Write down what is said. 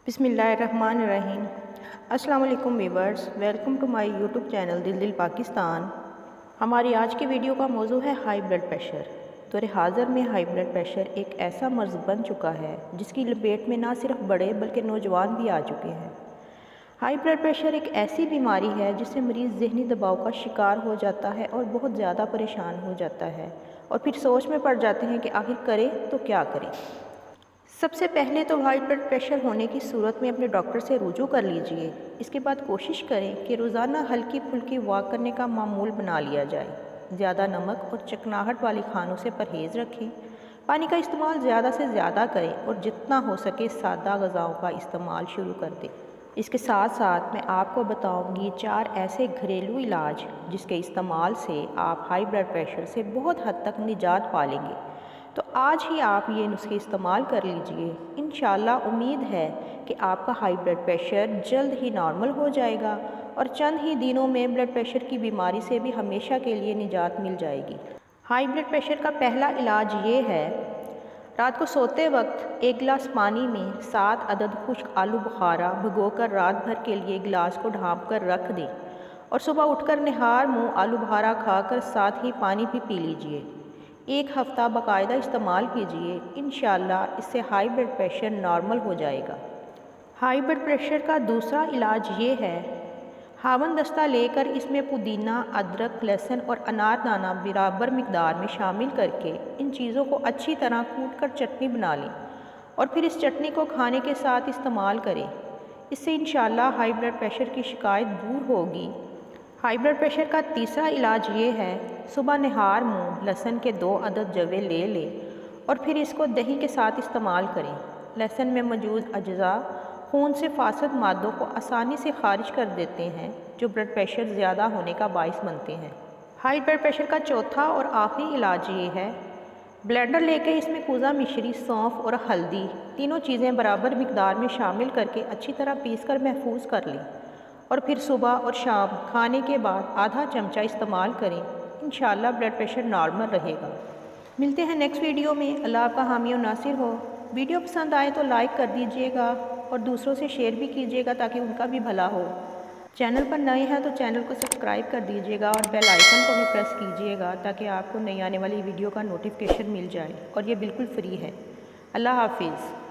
बिस्मिल्लाहिर्रहमानिर्रहीम। अस्सलाम वालेकुम viewers, welcome to my YouTube channel Dil Dil Pakistan. हमारी आज की वीडियो का मौजू है हाई ब्लड प्रेशर। दौर हाज़िर में हाई ब्लड प्रेशर एक ऐसा मर्ज़ बन चुका है जिसकी लपेट में ना सिर्फ बड़े बल्कि नौजवान भी आ चुके हैं। हाई ब्लड प्रेशर एक ऐसी बीमारी है जिससे मरीज़ ज़हनी दबाव का शिकार हो जाता है और बहुत ज़्यादा परेशान हो जाता है और फिर सोच में पड़ जाते हैं कि आखिर करें तो क्या करें। सबसे पहले तो हाई ब्लड प्रेशर होने की सूरत में अपने डॉक्टर से रुजू कर लीजिए। इसके बाद कोशिश करें कि रोज़ाना हल्की फुल्की वॉक करने का मामूल बना लिया जाए। ज़्यादा नमक और चिकनाहट वाली खानों से परहेज़ रखें। पानी का इस्तेमाल ज़्यादा से ज़्यादा करें और जितना हो सके सादा ग़िज़ाओं का इस्तेमाल शुरू कर दें। इसके साथ साथ मैं आपको बताऊंगी 4 ऐसे घरेलू इलाज जिसके इस्तेमाल से आप हाई ब्लड प्रेशर से बहुत हद तक निजात पा लेंगे। तो आज ही आप ये नुस्खे इस्तेमाल कर लीजिए। इंशाल्लाह उम्मीद है कि आपका हाई ब्लड प्रेशर जल्द ही नॉर्मल हो जाएगा और चंद ही दिनों में ब्लड प्रेशर की बीमारी से भी हमेशा के लिए निजात मिल जाएगी। हाई ब्लड प्रेशर का पहला इलाज ये है, रात को सोते वक्त 1 गिलास पानी में 7 अदद खुश्क आलू बुखारा भिगोकर रात भर के लिए गिलास को ढाँप कर रख दें और सुबह उठकर निहार मुँह आलू बुखारा खाकर साथ ही पानी भी पी लीजिए। 1 हफ़्ता बाकायदा इस्तेमाल कीजिए, इंशाल्लाह इससे हाई ब्लड प्रेशर नॉर्मल हो जाएगा। हाई ब्लड प्रेशर का दूसरा इलाज ये है, हावन दस्ता लेकर इसमें पुदीना, अदरक, लहसुन और अनारदाना बराबर मिकदार में शामिल करके इन चीज़ों को अच्छी तरह कूट कर चटनी बना लें और फिर इस चटनी को खाने के साथ इस्तेमाल करें। इससे इंशाल्लाह हाई ब्लड प्रेशर की शिकायत दूर होगी। हाई ब्लड प्रेशर का तीसरा इलाज ये है, सुबह निहार मुँह लहसुन के 2 अदद जवे ले लें और फिर इसको दही के साथ इस्तेमाल करें। लहसुन में मौजूद अज्जा खून से फासद मादों को आसानी से खारिज कर देते हैं जो ब्लड प्रेशर ज़्यादा होने का बाइस बनते हैं। हाई ब्लड प्रेशर का चौथा और आखिरी इलाज ये है, ब्लेंडर लेके इसमें कूज़ा मिश्री, सौंफ और हल्दी तीनों चीज़ें बराबर मिकदार में शामिल करके अच्छी तरह पीस कर महफूज कर लें और फिर सुबह और शाम खाने के बाद आधा चमचा इस्तेमाल करें। इंशाल्लाह ब्लड प्रेशर नॉर्मल रहेगा। मिलते हैं नेक्स्ट वीडियो में। अल्लाह आपका हामी और नासिर हो। वीडियो पसंद आए तो लाइक कर दीजिएगा और दूसरों से शेयर भी कीजिएगा ताकि उनका भी भला हो। चैनल पर नए हैं तो चैनल को सब्सक्राइब कर दीजिएगा और बेल आइकन को भी प्रेस कीजिएगा ताकि आपको नई आने वाली वीडियो का नोटिफिकेशन मिल जाए और ये बिल्कुल फ्री है। अल्लाह हाफिज़।